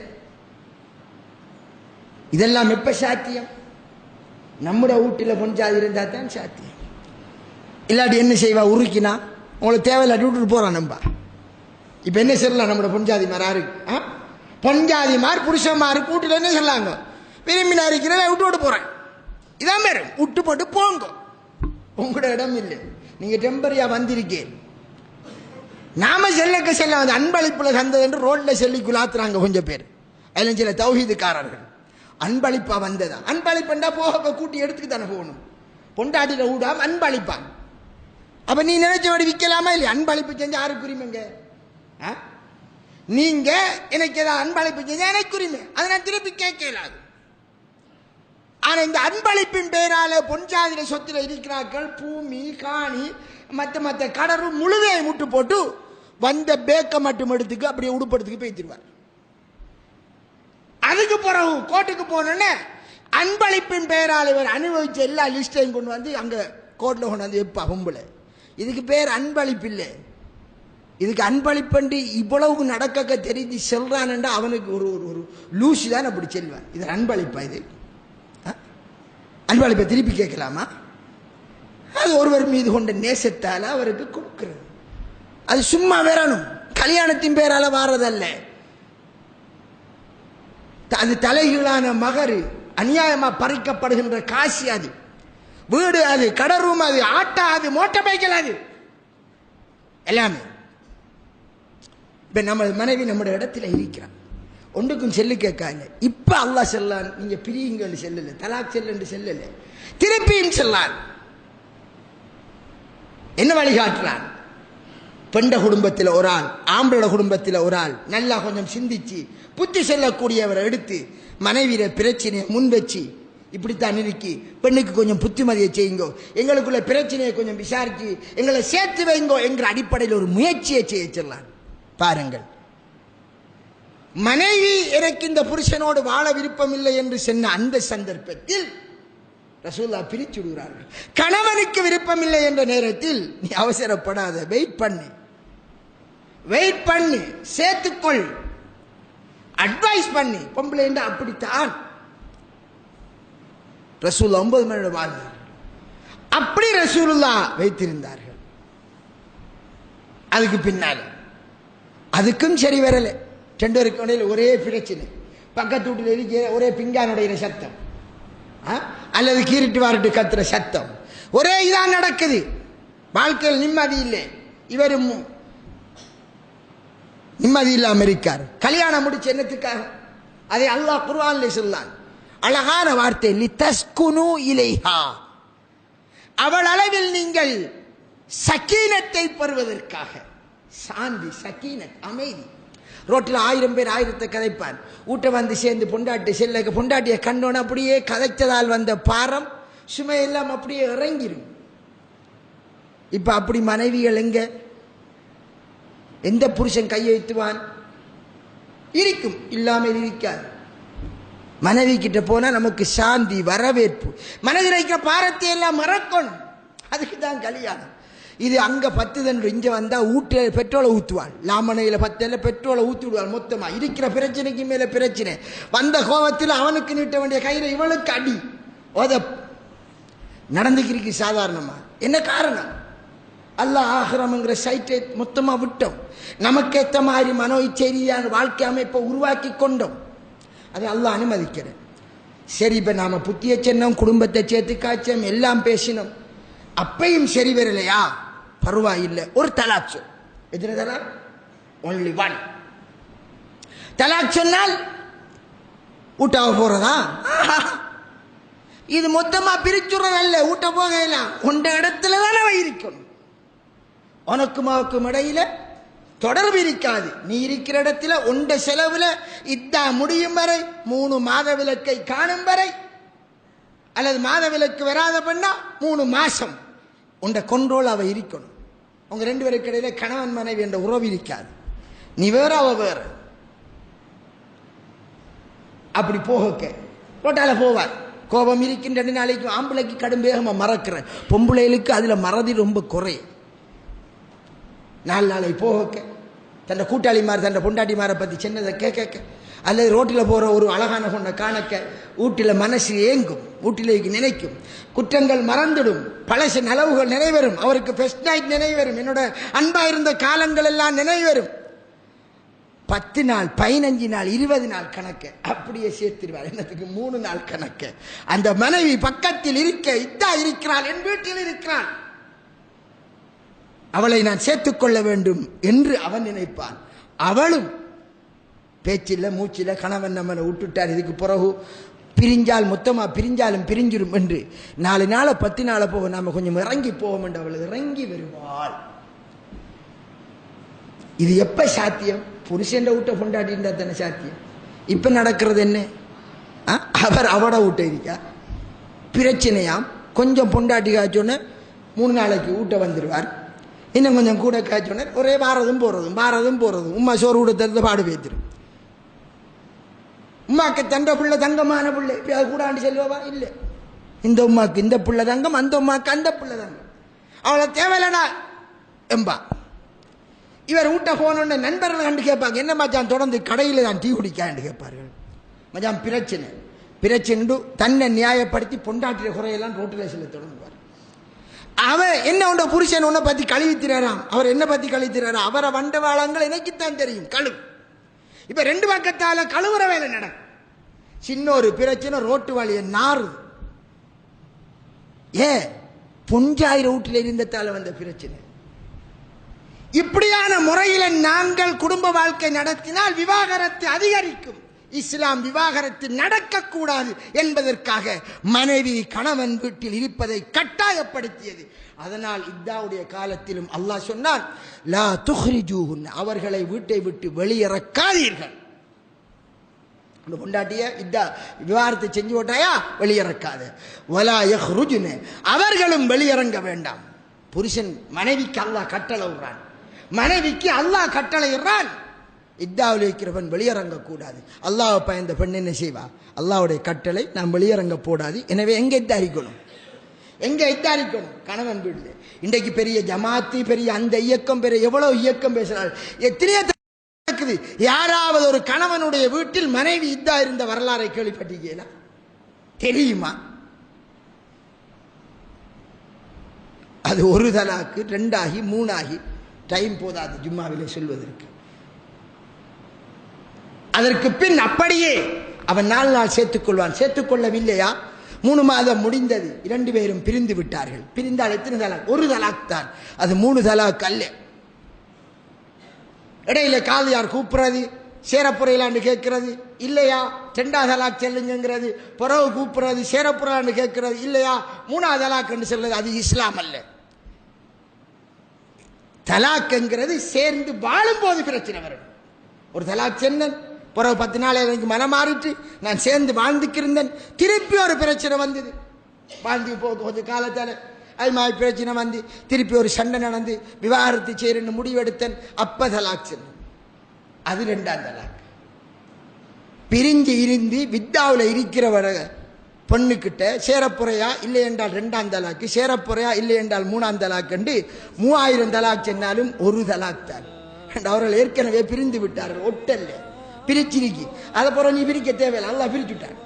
இதெல்லாம் எப்ப சாத்தியம்? நம்முடைய வீட்டில் பொஞ்சாதி இருந்தால் தான் சாத்தியம். இல்லாட்டி என்ன செய்வா, உருக்கினா உங்களுக்கு தேவையில்லாட்டி விட்டுட்டு போகிறான். நம்ப இப்போ என்ன சொல்லலாம், நம்மளோட பொஞ்சாதி மாரு பொஞ்சாதி மார் புருஷன்மாரு கூட்டில் என்ன சொல்லாங்க, விரும்பினா இருக்கிறத விட்டு போகிறேன், இதான் பேர் விட்டு போட்டு போங்க, உங்களோட இடம் இல்லை, நீங்கள் டெம்பரியா வந்திருக்கேன். நாம செல்லக்க செல்ல வந்து அன்பளிப்புல சந்தது என்று ரோட்ல செல்லி குலாத்துறாங்க கொஞ்சம் பேர். அதில் சில தௌஹீதுக்காரர்கள் அன்பளிப்பா வந்ததா, அன்பளிப்பண்டா போக கூட்டி எடுத்துக்கு தானே போகணும், பொண்டாட்டில ஊடாம அன்பளிப்பான். அப்ப நீ நினைச்சபடி விற்கலாமா இல்லையா? அன்பளிப்பு செஞ்சு யாருக்கு உரிமைங்க? நீங்க எனக்கு ஏதாவது அன்பளிப்பு செஞ்சா எனக்கு உரிமை, அதை நான் திருப்பி கேட்கலாது. ஆனா இந்த அன்பளிப்பின் பேரால பொஞ்சாதிர சொத்துல இருக்கிறார்கள் பூமி காணி மற்ற கடரும் முழுதையை முட்டு போட்டு வந்த பேக்க மட்டும் எடுத்துக்கு அப்படியே உடுப்படுத்துக்கு பேத்திடுவார். அதுக்கு பிறகு கோர்ட்டுக்கு போனோன்னே அன்பளிப்பின் பெயரால் இவர் அனுபவிச்ச எல்லா லிஸ்டையும் கொண்டு வந்து அங்க கோர்ட்ல கொண்டு வந்து எப்பா பொம்பளை, இதுக்கு பேர் அன்பளிப்பு இல்லை, இதுக்கு அன்பளிப்பண்டு இவ்வளவுக்கு நடக்க தெரிஞ்சு செல்றான்டா அவனுக்கு ஒரு ஒரு லூசி தான் அப்படி செல்வான். இது அன்பளிப்பா? இது அன்பளிப்பை திருப்பி கேட்கலாமா? அது ஒருவர் மீது கொண்ட நேசத்தால அவருக்கு கொடுக்கிறது. அது சும்மா வரணும், கல்யாணத்தின் பேரால வாரதல்ல. அது தலைகீழான மகரு, அநியாயமா பறிக்கப்படுகின்ற காசி, அது வீடு, அது கடரும், அது ஆட்டா, அது மோட்டார் பைக்கல், அது எல்லாமே. இப்ப நம்ம மனைவி நம்முடைய இடத்துல இருக்கிறான், ஒன்றுக்கும் செல்லு கேட்காங்க. இப்ப அல்லாஹ் செல்லான், நீங்க பிரியுங்கள் செல்லல, தலாக் செல்லு செல்லல, திருப்பியும் செல்லான். என்ன வழிகாட்டுறான்? பெண்ட குடும்பத்தில் ஒரு ஆள், ஆம்பளை குடும்பத்தில் ஒரு ஆள் நல்லா கொஞ்சம் சிந்திச்சு புத்தி செல்லக்கூடியவரை எடுத்து மனைவியில பிரச்சனையை முன் வச்சு, இப்படித்தான் இருக்கி, பெண்ணுக்கு கொஞ்சம் புத்திமதியை செய்யுங்கோ, எங்களுக்குள்ள பிரச்சனையை கொஞ்சம் விசாரிச்சு எங்களை சேர்த்து வைங்கோ என்கிற அடிப்படையில் ஒரு முயற்சியை செய்ய சொல்லலாம். பாருங்கள், மனைவி எனக்கு இந்த புருஷனோடு வாழ விருப்பம் இல்லை என்று சொன்ன அந்த சந்தர்ப்பத்தில் ரசூலுல்லாஹ் பிரிச்சு விடுகிறார்கள். கணவனுக்கு விருப்பம் இல்லை என்ற நேரத்தில் நீ அவசரப்படாத, வெயிட் பண்ணு, சேர்த்துக்கொள், அட்வைஸ் பண்ணி. பொம்பளை என்று அப்படித்தான் ரசூலுல்லாஹ் 9 மணி நேரம் வாழ்ந்தார்கள். அப்படி ரசூலுல்லாஹ் வைத்திருந்தார்கள். அதுக்கு பின்னால் அதுக்கும் சரி வரல, ரெண்டு பேருக்கு இடையில ஒரே பிரச்சனை, பக்கத்து வீட்டில் இருக்கிற ஒரே பிங்கானுடைய சத்தம் அல்லது கீரிட்டு வாரிட்டு கத்துற சத்தம், ஒரே இதான் நடக்குது. வாழ்க்கையில் நிம்மதி இல்லை, இவரும் நிம்மதி இல்லாம இருக்கார். கல்யாணம் முடிச்ச என்னத்துக்காக? அதை அல்லாஹ் குர்ஆன்ல சொல்லான், அழகான வார்த்தை, லிதஸ்குனு இலைஹா, அவள் அளவில் நீங்கள் சக்கீனத்தை பெறுவதற்காக. சாந்தி, சக்கீனத், அமைதி. ரோட்டில் 1000 பேர் 1000 கதைப்பான், ஊட்ட வந்து சேர்ந்து பொண்டாட்டி செல்ல பொண்டாட்டியை கண்டோன்னு அப்படியே கதைச்சதால் வந்த பாரம் சுமையெல்லாம் அப்படியே இறங்கிடும். இப்ப அப்படி மனைவிகள் எங்க? எந்த புருஷன் கையை வைத்துவான்? இருக்கும், இல்லாமல் இருக்காது. மனைவி கிட்ட போனா நமக்கு சாந்தி, வரவேற்பு, மனதில் இருக்கிற பாரத்தை எல்லாம் மறக்கணும். அதுக்கு தான் கல்யாணம். இது அங்க 10 இங்க வந்தா ஊட்ட பெட்ரோலை ஊத்துவாள், லாமனையில 10 பெட்ரோலை ஊத்தி விடுவாள். மொத்தமா இருக்கிற பிரச்சனைக்கு மேல பிரச்சனை, வந்த கோபத்தில் அவனுக்கு நீட்ட வேண்டிய கையில இவளுக்கு அடி நடந்துக்கிறீங்க. சாதாரணமா என்ன காரணம்? அல்லாஹ் ஆகிரம்ங்கிற சைட்டை மொத்தமா விட்டோம், நமக்கேற்ற மாதிரி மனோ இச்செய்தியான வாழ்க்கை அமைப்பை உருவாக்கி கொண்டோம். அதை அல்லாஹ் அனுமதிக்கிறேன். சரி, இப்ப நாம புத்திய சொன்னோம், குடும்பத்தை சேர்த்து காய்ச்சோம், எல்லாம் பேசினோம், அப்பையும் சரி வரலையா? பரவாயில்லை, ஒரு தலாக் சொல். எத்தனை தலாக்? Only one. தலாக் சொன்னால் ஊட்டாவ போறதா? இது மொத்தமா பிரிச்சுறது அல்ல, ஊட்ட போகலாம். உண்ட இடத்துல தானே இருக்கணும். உனக்கும் அவக்கும் இடையில தொடர்பு இருக்காது. நீ இருக்கிற இடத்துல உண்ட செலவுல இதா முடியும் வரை, 3 மாத விலக்கை காணும் வரை, அல்லது மாத விலக்கு வராத பண்ணா 3 மாசம் உண்ட கொண்டோல் அவ இருக்கணும். உங்க 2 பேருக்கு இடையில கணவன் மனைவி என்ற உறவு இருக்காது. நீ வேற, அவ வேற. அப்படி போக ரோட்டால போவார், கோபம் இருக்கின்ற 2 நாளைக்கு. ஆம்பளைக்கு கடும் வேகமா மறக்கிற, பொம்பளைகளுக்கு அதுல மறதி ரொம்ப குறை. 4 நாளை போக தன் கூட்டாளிமார் தன் பொண்டாட்டிமாரை பற்றி சின்னதை கேட்க அல்லது ரோட்டில் போகிற ஒரு அழகான கொண்ட காணக்க வீட்டில் மனசு ஏங்கும், வீட்டிலேக்கு நினைக்கும், குற்றங்கள் மறந்துடும், பழச நலவுகள் நினைவரும், அவருக்கு ஃபர்ஸ்ட் நைட் நினைவரும், என்னோட அன்பா இருந்த காலங்கள் எல்லாம் நினைவரும். 10 நாள் 15 நாள் 20 நாள் கணக்கு அப்படியே சேர்த்திருவார். என்னத்துக்கு 3 நாள் கணக்கு. அந்த மனைவி பக்கத்தில் இருக்க இதா இருக்கிறாள், என் வீட்டில் இருக்கிறாள், அவளை நான் சேர்த்துக்கொள்ள வேண்டும் என்று அவன் நினைப்பான். அவளும் பேச்சில்ல மூச்சில்ல கணவன் நம்மனை விட்டுட்டார், இதுக்கு பிறகு பிரிஞ்சால் மொத்தமா பிரிஞ்சாலும் பிரிஞ்சிடும் என்று 4 நாளை 10 நாளை போக நாம கொஞ்சம் இறங்கி போவோம் என்று அவள் இறங்கி வருவாள். இது எப்ப சாத்தியம்? புருஷன் வீட்டை கொண்டாடி இருந்தா தானே சாத்தியம். இப்ப நடக்கிறது என்ன? அவர் அவட வீட்டை இருக்கா பிரச்சனையாம். கொஞ்சம் பொண்டாட்டி காய்ச்சோன்னு 3 நாளைக்கு வீட்டை வந்துடுவார். இன்னும் கொஞ்சம் கூட காய்ச்சோன்னு ஒரே வாரதும் போறதும் உமா சோறு கூட தந்து பாடு பேத்துரும். உமாக்கு தண்ட புள்ள தங்கமான புள்ளை கூடாண்டு செல்வவா இல்லை. இந்த உமாக்கு இந்த புள்ள தங்கம், அந்த உமாக்கு அந்த புள்ள தங்கம், அவளை தேவையில்லடா எம்பா. இவர் வீட்டை போனோன்னு நண்பர்கள் கண்டு கேட்பாங்க, என்ன மச்சான் தொடர்ந்து கடையில் தான் டீ குடிக்கான்னு கேட்பார்கள். மச்சான் பிரச்சனை தன்னை நியாயப்படுத்தி பொண்டாட்டிய குறையெல்லாம் ரோட்டில் சில தொடங்குவார். அவன் என்ன உண்ட புருஷன் உன்னை பத்தி கழுவித்திராராம். அவர் என்ன பத்தி கழுவித்திராரா? அவரை வண்டவாளங்கள் எனக்குத்தான் தெரியும். கழு இப்ப 2 பக்கத்தால கழுவுற வேலை நடக்கும். சின்ன ஒரு பிரச்சனை ரோட்டு வழியை நாறுது. பொஞ்சாயிர வீட்டில் இருந்ததால வந்த பிரச்சனை. இப்படியான முறையில் நாங்கள் குடும்ப வாழ்க்கை நடத்தினால் விவாகரத்து அதிகரிக்கும். இஸ்லாம் விவாகரத்து நடக்கக்கூடாது என்பதற்காக மனைவி கணவன் வீட்டில் இருப்பதை கட்டாயப்படுத்தியது. அதனால் இத்தாவுடைய காலத்திலும் அல்லாஹ் சொன்னான், லா துஹ்ரிஜூஹுன், அவர்களை வீட்டை விட்டு வெளியிறக்காதீர்கள். பொண்டாட்டிய இதா விவாகரத்தை செஞ்சு போட்டாயா வெளியிறக்காது. வலா யஹ்ருஜுன, அவர்களும் வெளியிறங்க வேண்டாம். புருஷன் மனைவிக்கு அல்லாஹ் கட்டளை விடுறான், மனைவிக்கு அல்லாஹ் கட்டளை இடுறான். இத்தாவில் இருக்கிறவன் வெளியிறங்க கூடாது. அல்லாஹ் பயந்த பெண் என்ன செய்வா? அல்லாஹ்வுடைய கட்டளை நாம் வெளியிறங்க போடாது. எனவே எங்க இத்தாரிக்கணும்? கணவன் வீடு. இன்றைக்கு பெரிய ஜமாத்து, பெரிய அந்த இயக்கம், பெரிய எவ்வளவு இயக்கம் பேசுறாள். எத்தனையோ நடக்குது. யாராவது ஒரு கணவனுடைய வீட்டில் மனைவி இதா இருந்த வரலாறை கேள்விப்பட்டீங்களா? தெரியுமா? அது 1 தலாக்கு 2 ஆகி 3 ஆகி டைம் போதாது ஜும்மாவிலே சொல்வதற்கு. அதற்கு பின் அப்படியே அவன் 4 நாள் சேர்த்துக்கொள்வான். சேர்த்துக்கொள்ளவில்லையா? 3 மாதம் முடிந்தது, 2 பேரும் பிரிந்து விட்டார்கள். பிரிந்தால் எத்தனை தலாக்? 1 தலாக் தான். அது 3 தலாக் அல்ல. இடையில காதியார் கூப்பிடுறது, சேரப்புறையிலான்னு கேட்கிறது இல்லையா? 2ஆவது தலாக் செல்லுங்கிறது, புறவு கூப்பிடுறது, சேரப்புறான்னு கேட்கிறது இல்லையா? 3ஆவது தலாக் என்று சொல்றது அது இஸ்லாம் அல்ல. தலாக்ங்கிறது சேர்ந்து வாழும் போது பிரச்சனை வரும். ஒரு தலாக் சென்னன், பிறகு 10 நாள் எனக்கு மனம் மாறிட்டு நான் சேர்ந்து வாழ்ந்துக்கிருந்தேன், திருப்பி ஒரு பிரச்சனை வந்தது. வாழ்ந்து போது காலத்தால் அது மாதிரி பிரச்சனை வந்து திருப்பி ஒரு சண்டை நடந்து விவாகரத்து செய்யறன்னு முடிவெடுத்தேன். அப்ப தலாக் சென்னன், அது 2ஆம் தலாக். பிரிஞ்சு இருந்து வித்தாவில் இருக்கிறவர பொண்ணுக்கிட்ட சேரப்புறையா இல்லை என்றால் 2ஆம் தலாக்கு, சேரப்புறையா இல்லை என்றால் 3ஆம் தலாக் என்று 3000 தலாக் சென்னாலும் 1 தலாக் தான். அவர்கள் ஏற்கனவே பிரிந்து விட்டார்கள், ஒட்டல்ல பிரிச்சிருக்கி. அதை பிறகு நீ பிரிக்க தேவையில்லை, அல்லாஹ் பிரிச்சுட்டார்.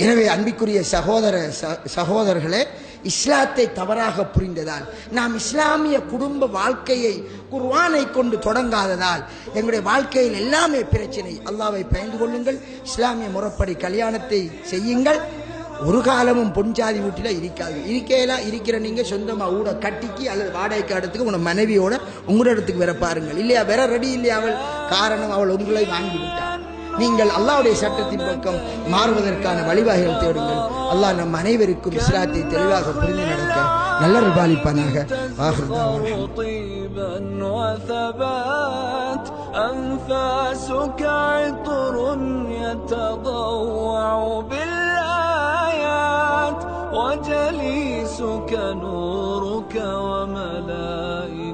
எனவே அன்பிற்குரிய சகோதரர்களே, இஸ்லாத்தை தவறாக புரிந்ததால், நாம் இஸ்லாமிய குடும்ப வாழ்க்கையை குர்ஆனை கொண்டு தொடங்காததால் எங்களுடைய வாழ்க்கையில் எல்லாமே பிரச்சனை. அல்லாஹ்வை பயந்து கொள்ளுங்கள், இஸ்லாமிய முறைப்படி கல்யாணத்தை செய்யுங்கள். ஒரு காலமும் பொஞ்சாதி வீட்டில இருக்காது. இருக்கிற நீங்க சொந்தமா ஊட கட்டிக்கு அல்லது வாடகைக்கு இடத்துக்கு உங்க மனைவியோட உங்களோட இடத்துக்கு வர பாருங்கள். இல்லையா வேற ரெடி இல்லையா அவள்? காரணம் அவள் உங்களை வாங்கி விட்டார். நீங்கள் அல்லாஹ்வுடைய சட்டத்தின் பக்கம் மாறுவதற்கான வழிவகைகள் தேடுங்கள். அல்லாஹ் நம் அனைவருக்கும் இஸ்லாத்தை தெளிவாக புரிந்து நடக்க நல்ல பாலிப்பானாக. وجليسك نورك وملائكتك